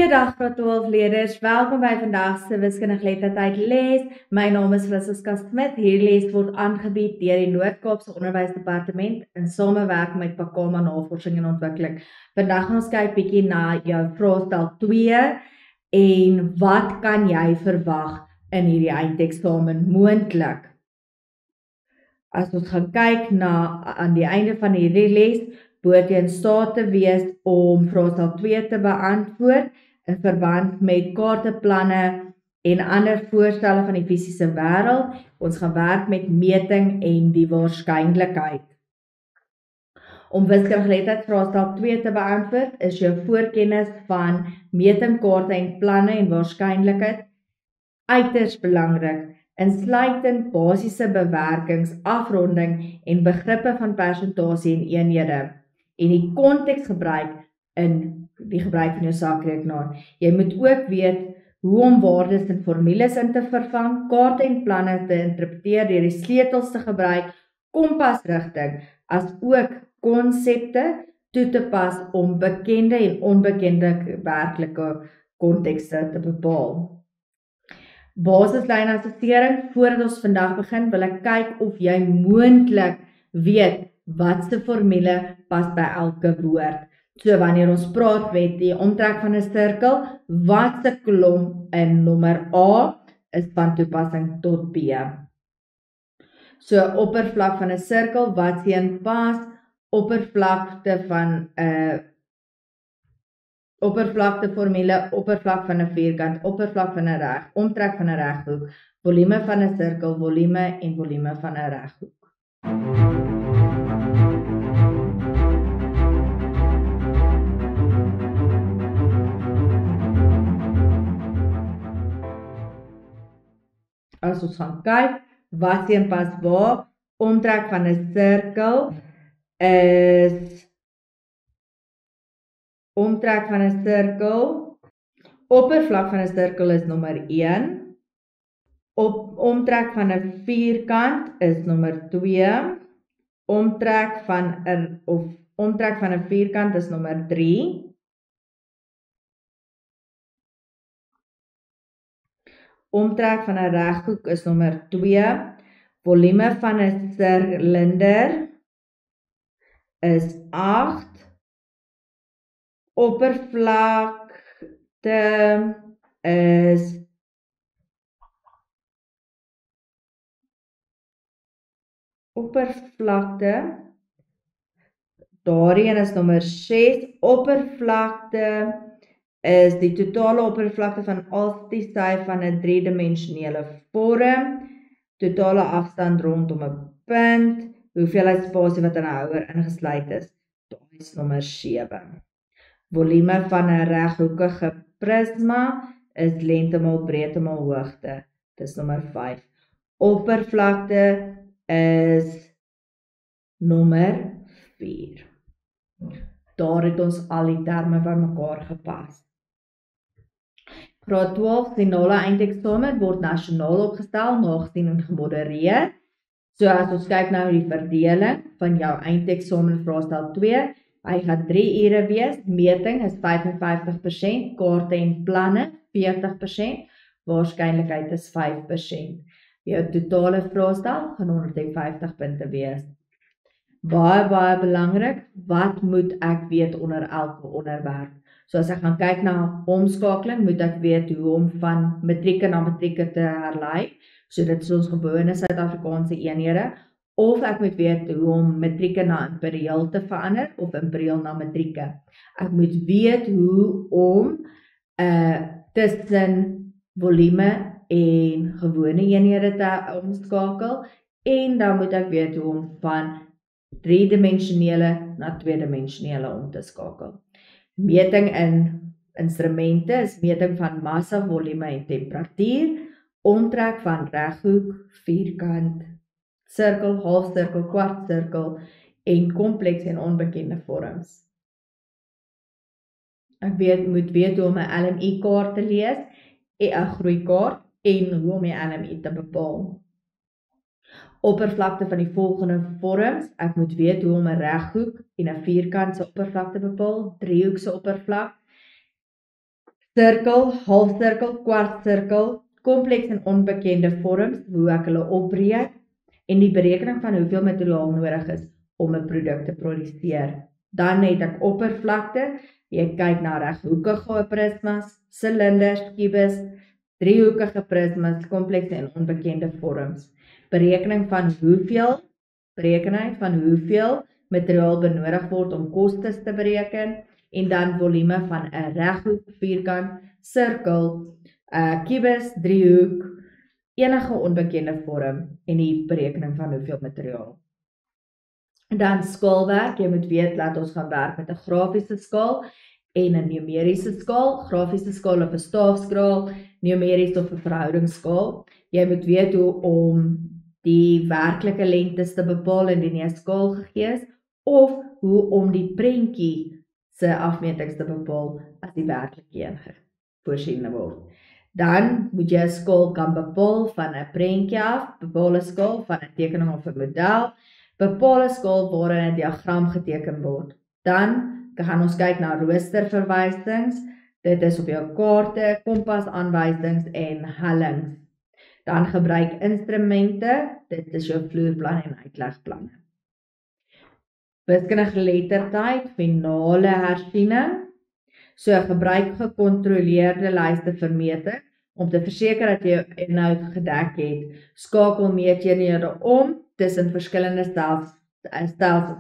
Goeiedag graad 12 leerders, welkom by vandag se wiskundige lettertyd les. My naam is Francisca Smit. Hierdie les word aangebied deur die Noord-Kaapse Onderwysdepartement in samewerking met Pakama Navorsing en Ontwikkeling. Vandag gaan ons kyk bietjie na jou vraestel 2 en wat kan jy verwag in hierdie eindeksamen moontlik? As ons gaan kyk aan die einde van hierdie les, behoort jy in staat te wees om vraestel 2 te beantwoord in verband met kaarteplanne en ander voorstelle van die fisiese wêreld. Ons gaan werk met meting en die waarskynlikheid. Om wiskundige lettertyd vraestel 2 te beantwoord, is jou voorkennis van meting, kaarte en planne en waarskynlikheid uiters belangrik, insluitend basiese bewerkings, afronding en begrippe van persentasie en eenhede en die konteks gebruik in die gebruik van jou sakrekenaar. Jy moet ook weet hoe om waardes en formules in te vervang, kaarte en planne te interpreteer deur die sleutels te gebruik, kompasrigting, as ook konsepte toe te pas om bekende en onbekende werklike kontekste te bepaal. Basislyn assessering. Voordat ons vandag begin, wil ek kyk of jy moontlik weet watse formule pas by elke woord. So wanneer ons praat met die omtrek van 'n sirkel, watse kolom in nommer A is van toepassing tot B. So oppervlak van 'n sirkel, wat een pas, oppervlakte van 'n oppervlakteformule, oppervlak van 'n vierkant, oppervlak van 'n reg, omtrek van 'n reghoek, volume van 'n sirkel, volume en volume van 'n reghoek. As ons gaan kyk, wat een pas waar, omtrek van 'n sirkel is omtrek van 'n sirkel, oppervlak van 'n sirkel is nommer 1, omtrek van 'n vierkant is nommer 2, omtrek van 'n vierkant is nommer 3, omtrek van 'n reghoek is nommer 2, volume van 'n silinder is 8, oppervlakte is daardie een is nommer 6, oppervlakte is die totale oppervlakte van al die sy van 'n driedimensionele vorm, totale afstand rondom 'n punt, hoeveelheid spasie wat in 'n houer ingesluit is, daai is nommer 7. Volume van 'n reghoekige prisma is lengte maal breedte maal hoogte, dis nommer 5. Oppervlakte is nommer 4. Daar het ons al die terme by mekaar gepas. Graad 12 finale eindeksamen word nasionaal opgestel, nagesien en gemodereer. So as ons kyk na die verdeling van jou eindeksamen vraestel 2, hy gaan 3 ure wees, meting is 55%, kaarte en planne 40%, waarskynlikheid is 5%. Jou totale vraestel gaan 150 punte wees. Baie belangrik, wat moet ek weet onder elke onderwerp? So as ek gaan kyk na omskakeling, moet ek weet hoe om van matrieke na matrieke te herlei. So dit is ons gewone Suid-Afrikaanse eenhede. Of ek moet weet hoe om matrieke na imperiaal te verander, of imperiaal na matrieke. Ek moet weet hoe om tussen volume en gewone eenhede te omskakel, en dan moet ek weet hoe om van 3-dimensionele na 2-dimensionele om te skakel. Meting in instrumente is meting van massa, volume en temperatuur, omtrek van reghoek, vierkant, sirkel, halfsirkel, kwartsirkel en kompleks en onbekende vorms. Ek moet weet hoe om 'n LMI kaart te lees, 'n groeikaart en hoe om die LMI te bepaal. Oppervlakte van die volgende vorms. Ek moet weet hoe om 'n reghoek en 'n vierkant se oppervlakte bepaal, driehoek se oppervlak, Sirkel, halfsirkel, kwartsirkel, kompleks en onbekende vorms, hoe ek hulle opbreek, en die berekening van hoeveel materiaal nodig is om 'n produk te produseer. Dan het ek oppervlakte, jy kyk na reghoekige prismas, silinders, kubus, driehoekige prismas, komplekse en onbekende vorms. Berekening van hoeveel materiaal benodig word om kostes te bereken, en dan volume van 'n reghoek, vierkant, sirkel, kubus, driehoek, enige onbekende vorm en die berekening van hoeveel materiaal. En dan skaalwerk, jy moet weet dat ons gaan werk met 'n grafiese skaal en 'n numeriese skaal, grafiese skaal of 'n staafskaal, numeries of 'n verhoudingsskaal. Jy moet weet hoe om die werklike lengtes te bepaal indien nie 'n skaal gegee is, of hoe om die prentjie se afmetings te bepaal as die werklike een voorsien word. Dan moet jy 'n skaal kan bepaal van 'n prentjie af, bepaal 'n skaal van 'n tekening of 'n model, bepaal 'n skaal waarin 'n diagram geteken word. Dan gaan ons kyk na roosterverwysings, dit is op jou kaarte, kompasaanwysings en hellings. Dan gebruik instrumente, dit is jou vloerplan en uitlegplanne. Wiskundige geletterdheid, finale hersiening. So gebruik gecontroleerde lyste vermeting om te verseker dat jy jou inhoud gedek het. Skakel meeteenhede om tussen verskillende stelsels,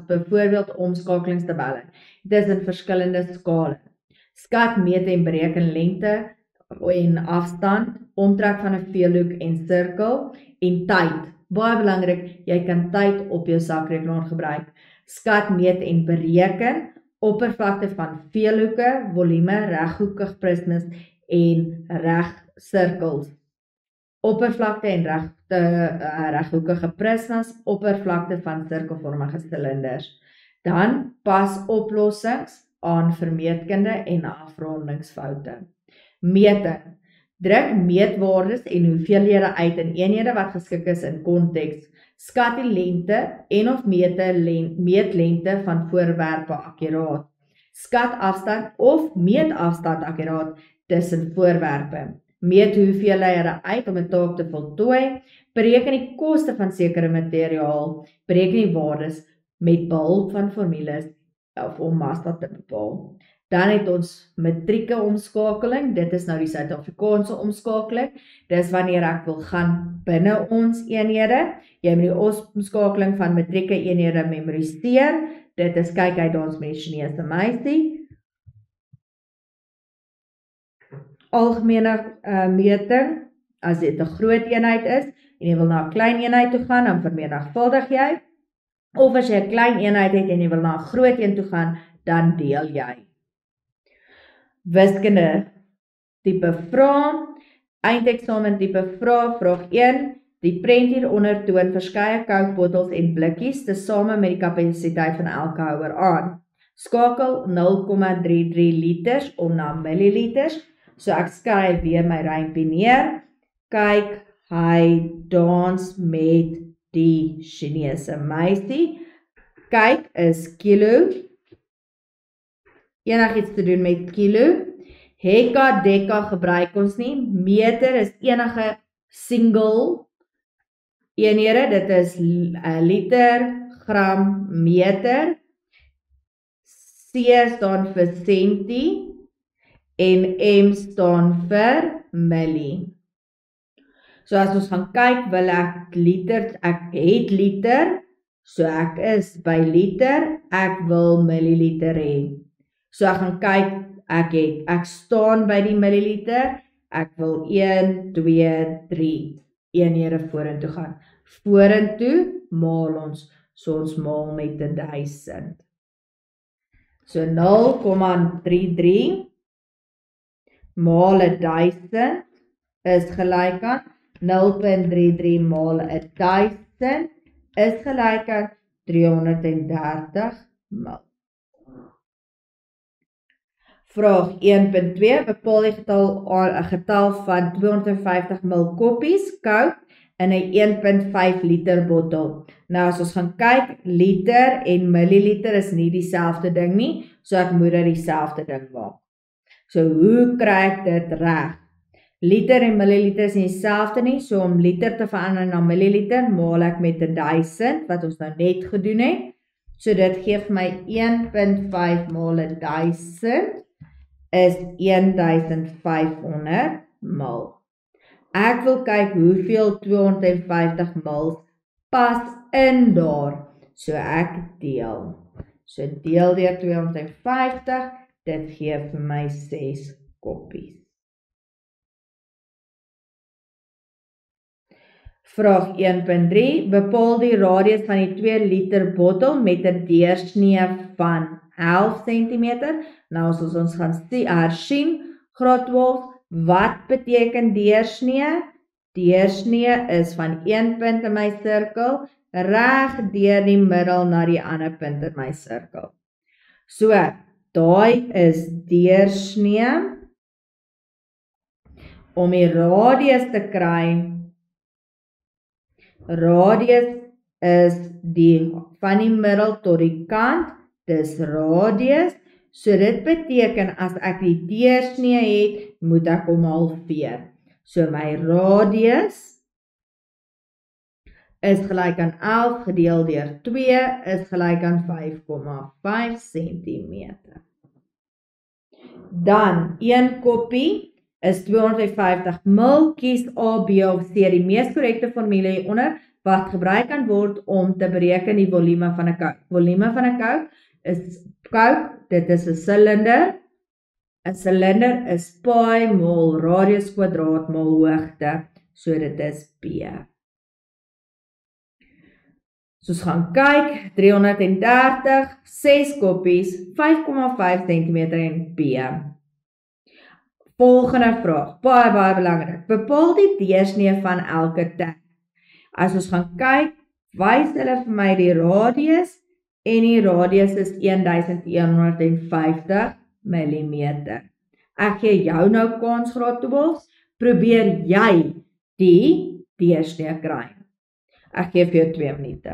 byvoorbeeld omskakelingstabelle, tussen verskillende skale. Skat, meet en bereken lengte en afstand, omtrek van 'n veelhoek en sirkel, en tyd. Baie belangrik, jy kan tyd op jou sakrekenaar gebruik. Skat, meet en bereken oppervlakte van veelhoeke, volume, reghoekig prismas en regsirkels. Oppervlakte en reghoekige prismas, oppervlakte van sirkelvormige silinders. Dan pas oplossings aan vermeetkunde en afrondingsfoute. Meting. Druk meetwaardes en hoeveelhede uit in eenhede wat geskik is in konteks. Skat die lengte en of meetlengte van voorwerpe akkuraat. Skat afstand of meet afstand akkuraat tussen voorwerpe. Meet hoeveelhede uit om 'n taak te voltooi. Bereken die koste van sekere materiaal. Bereken die waardes met behulp van formules of om massa te bepaal. Dan het ons metrieke omskakeling, dit is nou die Suid-Afrikaanse omskakeling, dis wanneer ek wil gaan binne ons eenhede, jy moet die omskakeling van metrieke eenhede memoriseer, dit is kyk uit ons met die Chinese meisie. Algemene meting, as dit 'n groot eenheid is, en jy wil na 'n klein eenheid toe gaan, dan vermenigvuldig jy, of as jy 'n klein eenheid het en jy wil na 'n groot een toe gaan, dan deel jy. Wiskunde tipe vraag, eindeksamen tipe vraag, vraag 1, die prent hieronder toon verskeie kookbottels en blikkies, tesame met die kapasiteit van elke houer aan. Skakel 0,33 liters om na milliliters, so ek skryf weer my rympie neer, kyk, hy dans met die Chinese meisie, kyk is kilo, enigiets te doen met kilo, heka, deka gebruik ons nie, meter is enige single eenhede, dit is liter, gram, meter, C staan vir centi, en M staan vir milli. So as ons gaan kyk, wil ek liter, ek het liter, so ek is by liter, ek wil milliliter hê. So ek gaan kyk, ek staan by die milliliter, ek wil 1, 2, 3 eenhede vorentoe gaan. Vorentoe maal ons, so ons maal met 1000. So 0,33 maal 1000 is gelyk aan 0,33 maal 1000 is gelyk aan 330 mil. Vraag 1.2, bepaal die getal van 250 mil koppies Coke in 'n 1.5 liter bottel. Nou as ons gaan kyk, liter en milliliter is nie dieselfde ding nie, so ek moet dit dieselfde ding maak. So hoe kry ek dit reg? Liter en milliliter is nie dieselfde nie, so om liter te verander na milliliter, maal ek met 1000, wat ons nou net gedoen het. So dit gee vir my 1.5 maal 1000 is 1500 ml. Ek wil kyk hoeveel 250 ml pas in daar. So ek deel. So deel deur 250, dit gee vir my 6 koppies. Vraag 1.3. Bepaal die radius van die 2 liter bottel met 'n deursnee van 11 cm. Nou as ons gaan hersien, graad 12, wat beteken deursnee? Deursnee is van een punt in my sirkel reg deur die middel na die ander punt in my sirkel. So, daai is deursnee. Om die radius te kry, radius is van die middel tot die kant, dis radius. So dit beteken as ek die deursnee het, moet ek hom halveer. So my radius is gelyk aan 11 gedeel deur 2 is gelyk aan 5,5 cm. Dan 1 koppie is 250 ml, kies A, B of C die mees korrekte formule hieronder wat gebruik kan word om te bereken die volume van 'n Coke. Volume van 'n Coke is Coke, dit is 'n silinder. 'n Silinder is pi mol radius kwadraat mol hoogte, so dit is P. So ons gaan kyk, 330, 6 koppies, 5,5 cm en P. Volgende vraag, baie belangrik. Bepaal die deursnee van elke tank. As ons gaan kyk, wys hulle vir my die radius en die radius is 1150 mm. Ek gee jou nou kans, graad 12, probeer jy die deursnee kry. Ek gee vir jou 2 minute.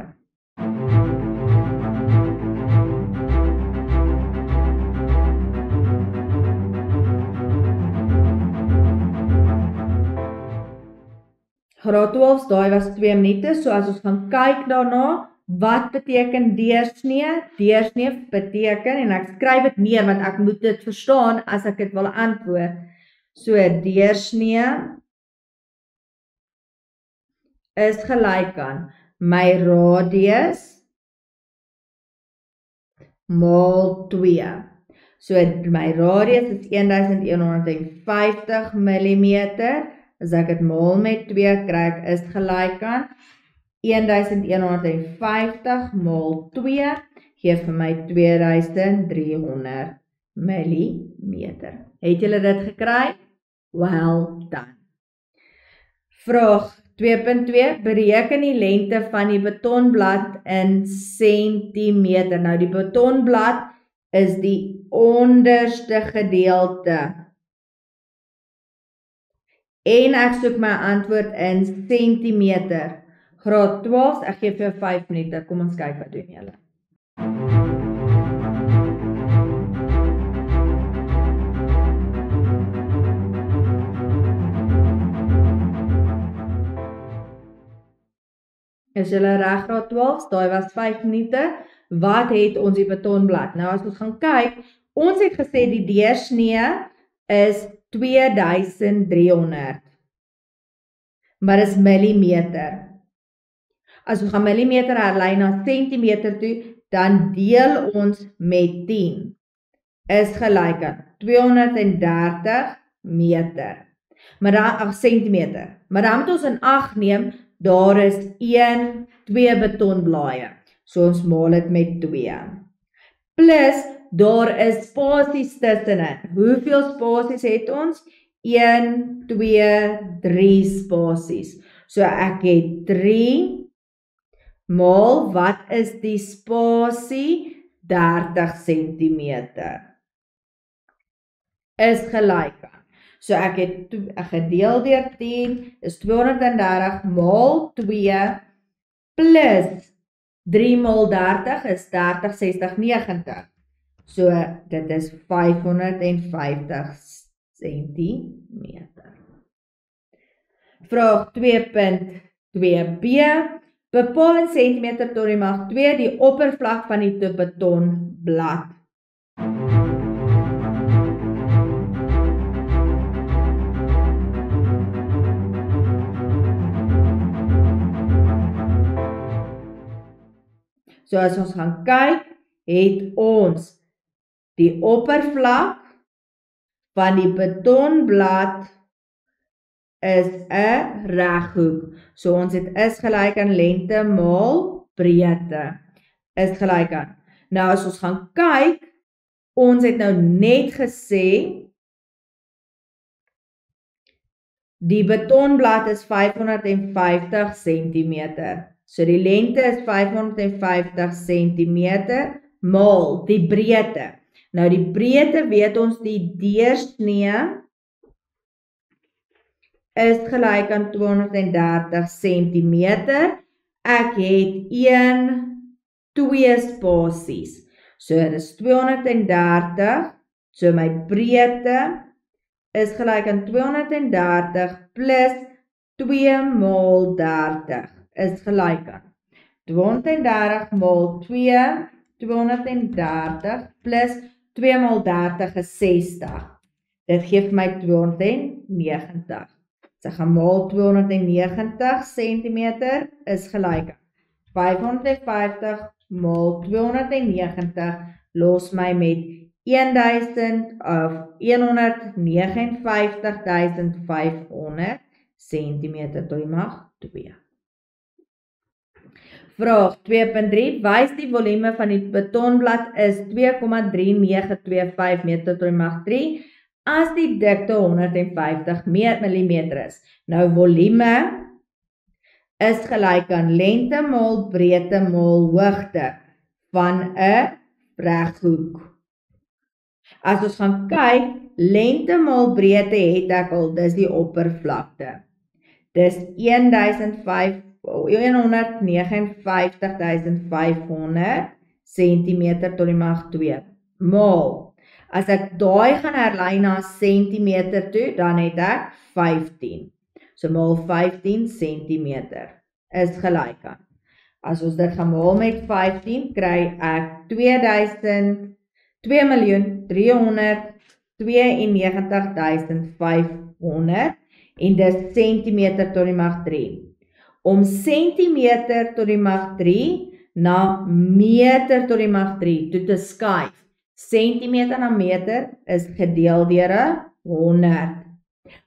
Graad 12, daai was 2 minute, so as ons gaan kyk daarna, wat beteken deursnee? Deursnee beteken, en ek skryf dit neer, want ek moet dit verstaan as ek dit wil antwoord. So, deursnee is gelyk aan my radius maal 2. So, my radius is 1150 mm. As ek dit maal met 2 kry ek is gelyk aan 1150 maal 2 gee vir my 2300 mm. Het julle dit gekry? Well done. Vraag 2.2. Bereken die lengte van die betonblad in sentimeter. Nou die betonblad is die onderste gedeelte. En ek soek my antwoord in sentimeter. Graad 12, ek gee vir jou 5 minute. Kom ons kyk wat doen julle. Is julle reg, graad 12? Daai was 5 minute. Wat het ons die betonblad? Nou as ons gaan kyk, ons het gesê die deursnee is 2300. Maar is millimeter. As ons gaan millimeter herlei na centimeter toe, dan deel ons met 10. Is gelyk aan 230 meter. Maar dan, centimeter. Maar dan moet ons in ag neem, daar is 2 betonblaaie. So ons maal dit met 2. Plus, daar is spasies tussenin. Hoeveel spasies het ons? 1, 2, 3 spasies. So ek het 3 maal, wat is die spasie? 30 centimeter. Is gelyk aan. So ek het gedeel deur 10 is 230 maal 2 plus 3 maal 30 is 30, 60, 90. So, dit is 550 centimeter. Vraag 2.2b. Bepaal in centimeter tot die mag 2 die oppervlak van die betonblad. So as ons gaan kyk, het ons die oppervlak van die betonblad is 'n reghoek. So ons het is gelyk aan lengte maal breedte. Is gelyk aan. Nou as ons gaan kyk, ons het nou net gesê die betonblad is 550 centimeter. So die lengte is 550 centimeter maal die breedte. Nou die breedte weet ons die deursnee is gelyk aan 230 centimeter. Ek het 2 spasies. So dit is 230. So my breedte is gelyk aan 230 plus 2 maal 30 is gelyk aan 230 maal 2, 230 plus 2 maal 30 is 60. Dit gee vir my 290. So ek gaan maal 290 centimeter is gelyk aan 550 maal 290 los my met 159.500 centimeter tot die mag 2. Vraag 2.3. Wys die volume van die betonblad is 2,3925 meter tot die mag 3 as die dikte 150 mm is. Nou volume is gelyk aan lengte maal breedte maal hoogte van 'n reghoek. As ons gaan kyk, lengte maal breedte het ek al, dis die oppervlakte. Dis 159.500 centimeter tot die mag 2. Maal. As ek daai gaan herlei na centimeter toe, dan het ek 15. So maal 15 centimeter is gelyk aan. As ons dit gaan maal met 15, kry ek 2.392.500 en dis centimeter tot die mag 3. Om centimeter tot die mag 3 na meter tot die mag 3 toe te skuif. Centimeter na meter is gedeel deur 100.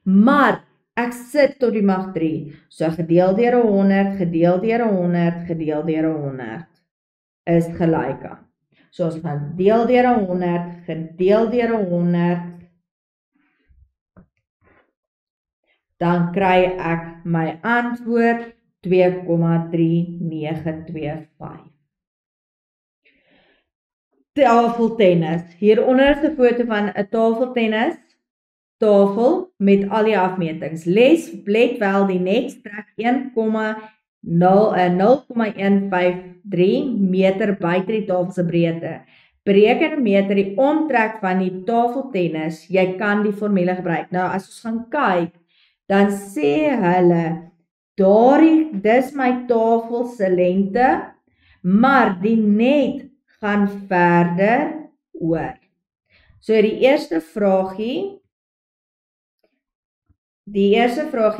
Maar ek sit tot die mag 3. So gedeel deur 100, gedeel deur 100, gedeel deur 100 is gelyk aan. So ons gaan deel deur 100, gedeel deur 100. Dan kry ek my antwoord 2,3925. Tafeltennis. Hieronder is 'n foto van 'n tafeltennis tafel met al die afmetings. Let wel die net strek 0,153 meter buite die tafel se breedte. Bereken 'n meter die omtrek van die tafeltennis. Jy kan die formule gebruik. Nou as ons gaan kyk, dan sê hulle dis my tafel se lengte, maar die net gaan verder oor. So die eerste vraagie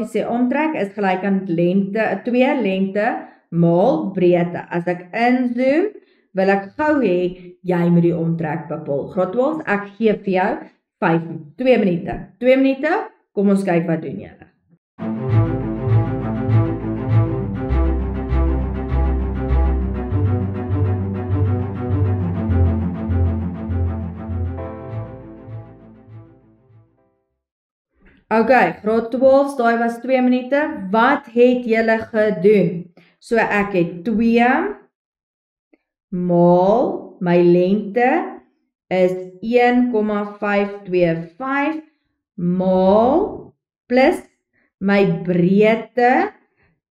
sê omtrek is gelyk aan 2 lengte maal breedte. As ek inzoom, wil ek gou hê jy moet die omtrek bepaal. Graad 12, ek gee vir jou 2 minute. 2 minute, kom ons kyk wat doen julle. Okay, graad 12, daai was 2 minute. Wat het julle gedoen? So ek het 2 maal my lengte is 1,525 maal plus my breedte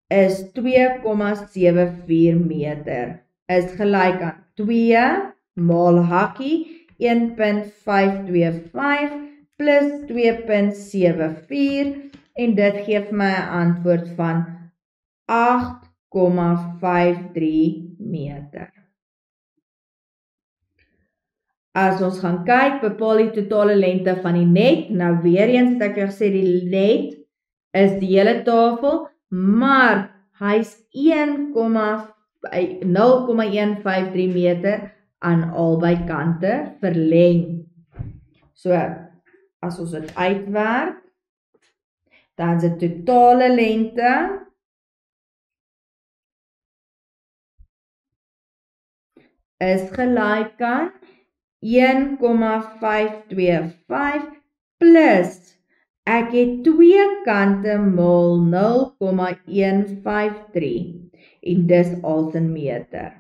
is 2,74 meter. Is gelyk aan 2 maal hakkie 1.525 plus 2.74 en dit gee vir my 'n antwoord van 8,53 meter. As ons gaan kyk, bepaal die totale lengte van die net. Nou weer eens het ek jou gesê die net is die hele tafel, maar hy's 0,153 meter aan albei kante verleng. So, as ons dit uitwerk, dan is die totale lengte is gelyk aan 1,525 plus ek het twee kante maal 0,153 en dis als in meter.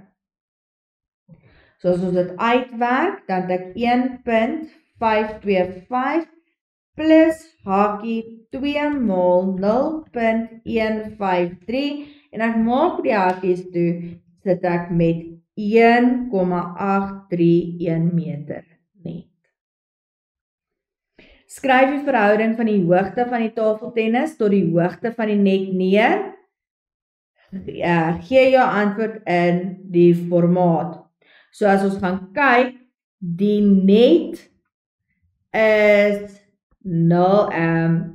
So as ons dit uitwerk, dan het ek 1.525 plus hakie 2 maal 0.153 en ek maak die hakies toe, sit ek met 1,831 meter net. Skryf die verhouding van die hoogte van die tafeltennis tot die hoogte van die net neer. Gee jou antwoord in die formaat. So as ons gaan kyk, die net is 0,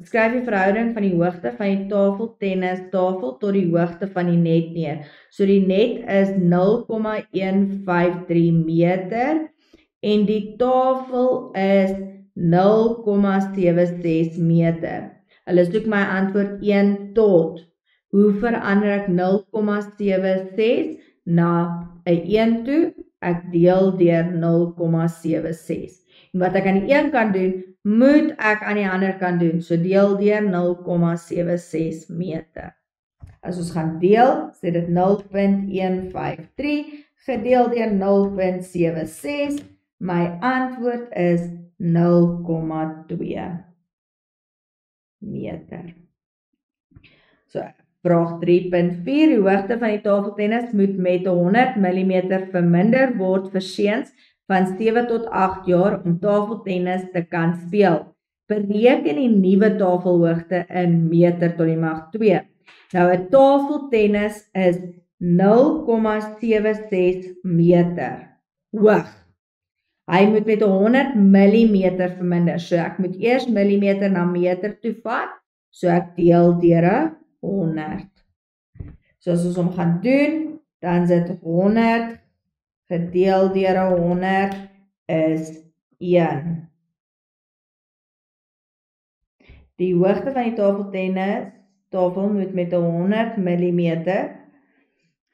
skryf die verhouding van die hoogte van die tafeltennis tafel tot die hoogte van die net neer. So die net is 0,153 meter en die tafel is 0,76 meter. Hulle soek my antwoord 1 tot. Hoe verander ek 0,76 na 'n 1 toe? Ek deel deur 0,76. En wat ek aan die een kant doen, moet ek aan die ander kant doen. So deel deur 0,76 meter. As ons gaan deel, sê dit 0.153 gedeel deur 0.76. My antwoord is 0,2 meter. So, vraag 3.4. Die hoogte van die tafeltennis moet met 100 mm verminder word vir seuns van 7 tot 8 jaar om tafeltennis te kan speel. Bereken die nuwe tafelhoogte in meter tot die mag 2. Nou 'n tafeltennis is 0,76 meter hoog. Hy moet met 100 mm verminder. So ek moet eers millimeter na meter toevat. So ek deel deur 100. So as ons hom gaan doen, dan is dit 100 gedeel deur 100 is 1. Die hoogte van die tafeltennis tafel moet met 100 mm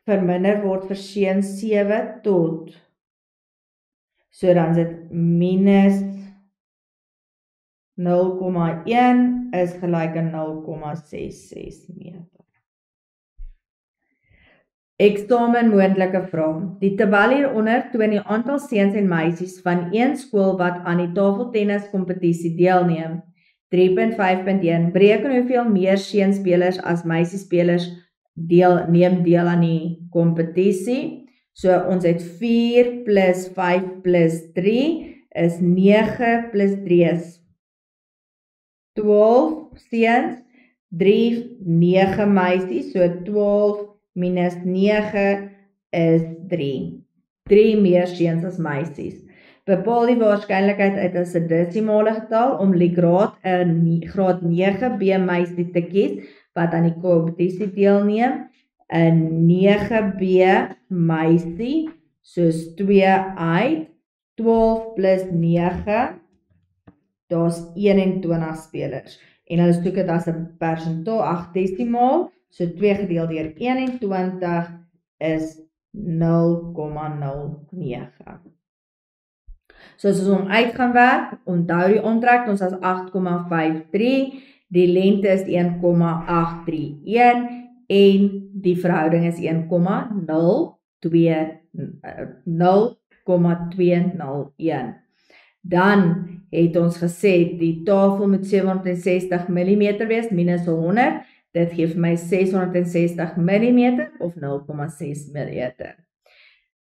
verminder word vir seuns 7 tot. So dan is dit minus 0,1 is gelyk aan 0,66 meter. Eksamen moontlike vrae. Die tabel hieronder toon die aantal seuns en meisies van een skool wat aan die tafeltennis kompetisie deelneem. 3.5.1 Bereken hoeveel meer seunspelers as meisiespelers neem deel aan die kompetisie. So ons het 4 plus 5 plus 3 is 9 plus 3 is 12 seuns, 3, 9 meisies, so 12 minus 9 is 3. 3 meer seuns as meisies. Bepaal die waarskynlikheid uit as 'n desimale getal om die graad 9B meisie te kies wat aan die kompetisie deelneem. 'n 9B meisie, soos 2 uit, 12 plus 9, daar's 21 spelers. En hulle soek dit as 'n persentaal, desimaal, so 2 gedeel deur 21 is 0,09. So as ons hom uit gaan werk, onthou die omtrek, ons as 8,53, die lengte is 1,831 en die verhouding is 0,201. Dan het ons gesê, die tafel moet 760 mm wees, minus 100, dit gee vir my 660 mm of 0,6 meter.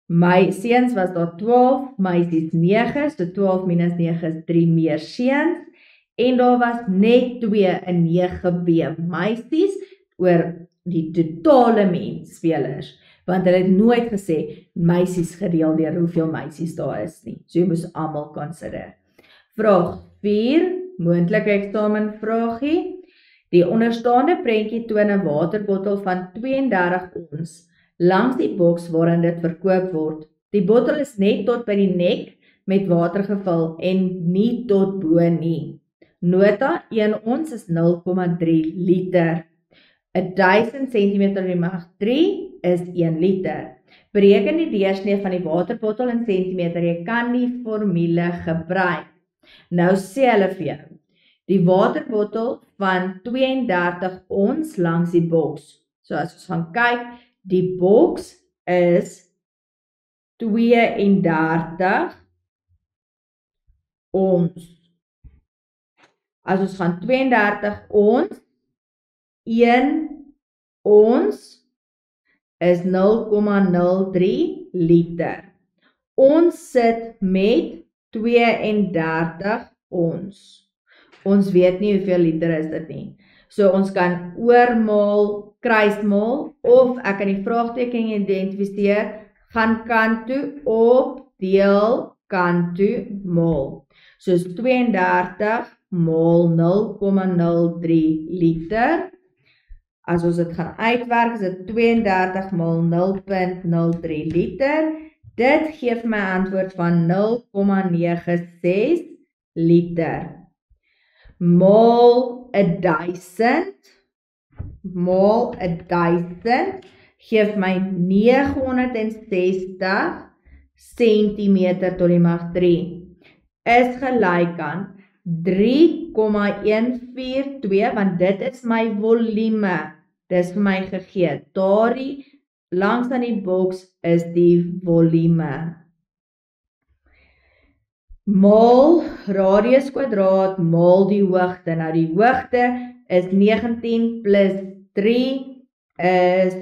My seuns was daar 12, meisies 9, so 12 minus 9 is 3 meer seuns. En daar was net 2 in 9B meisies oor die totale spelers. Want hulle het nooit gesê meisies gedeel deur hoeveel meisies daar is nie. So jy moes almal consider. Vraag 4, moontlike eksamenvraagie. Die onderstaande prentjie toon 'n waterbottel van 32 ons langs die boks waarin dit verkoop word. Die bottel is net tot by die nek met water gevul en nie tot bo nie. Nota, 1 ons is 0,3 liter. 1000 cm3 is 1 liter. Bereken die deursnee van die waterbottel in centimeter. Jy kan die formule gebruik. Nou sê hulle vir jou, die waterbottel van 32 ons langs die boks. So as ons gaan kyk, die boks is 32 ons. As ons gaan 32 ons, 1 ons is 0,03 liter. Ons sit met 32 ons. Ons weet nie hoeveel liter is dit nie. So ons kan oormaal, kruismaal, of ek kan die vraagteken identifiseer, gaan kant toe op, deel kant toe, maal. Soos 32 maal 0,03 liter. As ons dit gaan uitwerk, is dit 32 maal 0,03 liter. Dit gee my antwoord van 0,96 liter. Maal 1000 gee my 960 centimeter tot die mag 3. Is gelyk aan 3,142, want dit is my volume. Dis vir my gegee. Daardie langs aan die boks is die volume. Maal radius kwadraat maal die hoogte. Nou die hoogte is 19 plus 3 is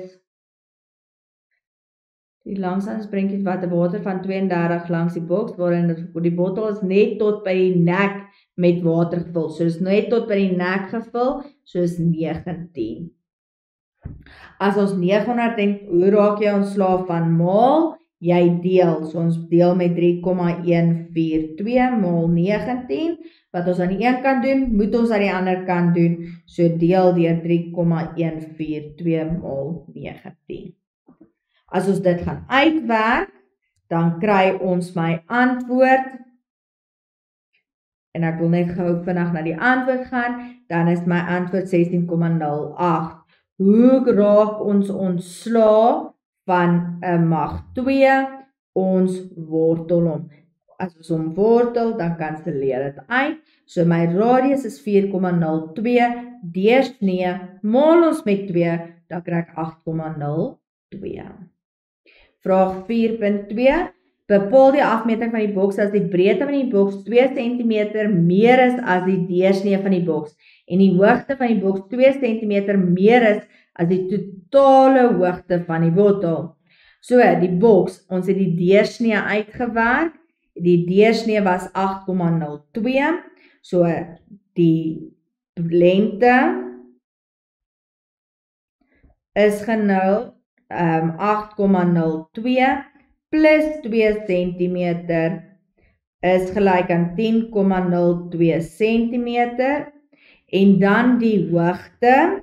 die langsaan sprinkies wat 'n water van 32 langs die boks waarin die bottel is net tot by die nek met water gevul. So is net tot by die nek gevul, soos 19. As ons 900 hoe raak jy ontslaaf van maal? Jy deel. So ons deel met 3,142 maal 19. Wat ons aan die een kant doen, moet ons aan die ander kant doen. So deel deur 3,142 maal 19. As ons dit gaan uitwerk, dan kry ons my antwoord. En ek wil net gou vinnig na die antwoord gaan, dan is my antwoord 16,08. Hoe raak ons ontslae van 'n mag 2? Ons wortel hom. As ons hom wortel, dan kanselleer dit uit. So my radius is 4,02, deursnee maal ons met 2, dan kry ek 8,02. Vraag 4.2. Bepaal die afmeting van die boks as die breedte van die boks 2 cm meer is as die deursnee van die boks en die hoogte van die boks 2 cm meer is as die totale hoogte van die bottel. So, die boks, ons het die deursnee uitgewerk. Die deursnee was 8,02. So, die lengte is genou 8,02 plus 2 cm is gelyk aan 10,02 cm en dan die hoogte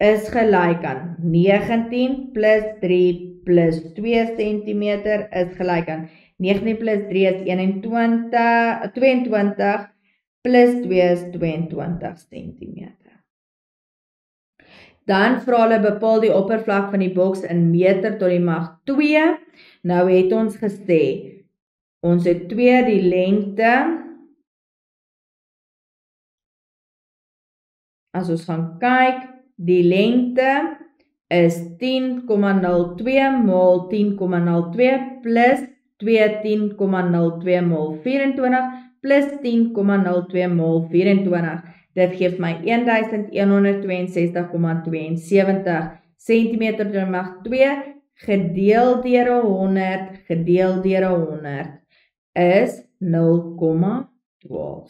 is gelyk aan 19 plus 3 plus 2 cm is gelyk aan 19 plus 3 is 22 plus 2 is 22 cm. Dan vra hulle bepaal die oppervlak van die boks in meter tot die mag 2. Nou het ons gesê, ons het 2 die lengte. As ons gaan kyk, die lengte is 10,02 maal 10,02 plus 2 10,02 maal 24 plus 10,02 maal 24. Dit geef my 1162,72 Sentimeter tot die mag 2 gedeel deur 100 gedeel deur 100 is 0,12.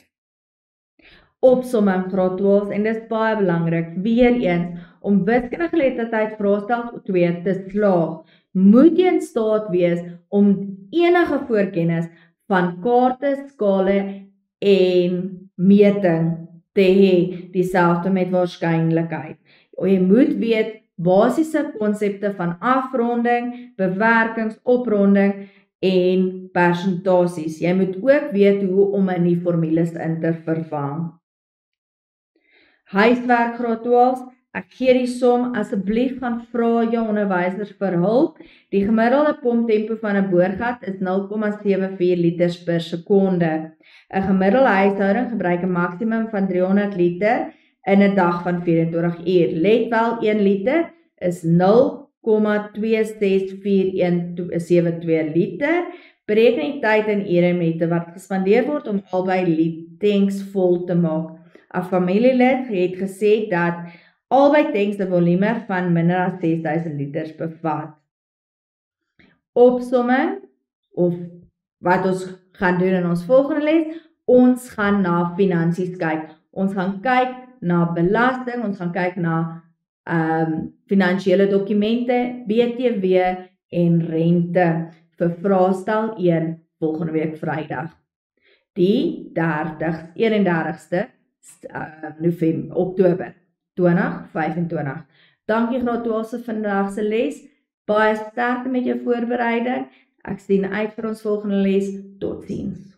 Opsomming graad 12 en dit is baie belangrik, weer eens, om wiskundige geletterdheid vraestel 2 te slaag, moet jy in staat wees om enige voorkennis van kaarte, skale en meting te hê, dieselfde met waarskynlikheid. Jy moet weet basiese konsepte van afronding, bewerkings, opronding en persentasies. Jy moet ook weet hoe om in die formules in te vervang. Huiswerk graad 12, ek gee die som, asseblief gaan vra jou onderwysers vir hulp. Die gemiddelde pomptempo van 'n boorgat is 0,74 liters per sekonde. 'n Gemiddelde huishouding gebruik 'n maksimum van 300 liter in 'n dag van 24 uur. Let wel, 1 liter is 0,2647172 liter. Bereken die tyd in ure en minute wat gespandeer word om albei tanks vol te maak. 'n Familielid het gesê dat albei tanks 'n volume van minder as 6000 liters bevat. Opsomming, of wat ons gaan doen in ons volgende les, ons gaan na finansies kyk. Ons gaan kyk na belasting, ons gaan kyk na finansiële dokumente, BTW en rente vir vraestel 1 volgende week Vrydag. Die 31ste Oktober 2025. Dankie graad 12 se vandag se les. Baie sterkte met jou voorbereiding. Ek sien uit vir ons volgende les. Totsiens.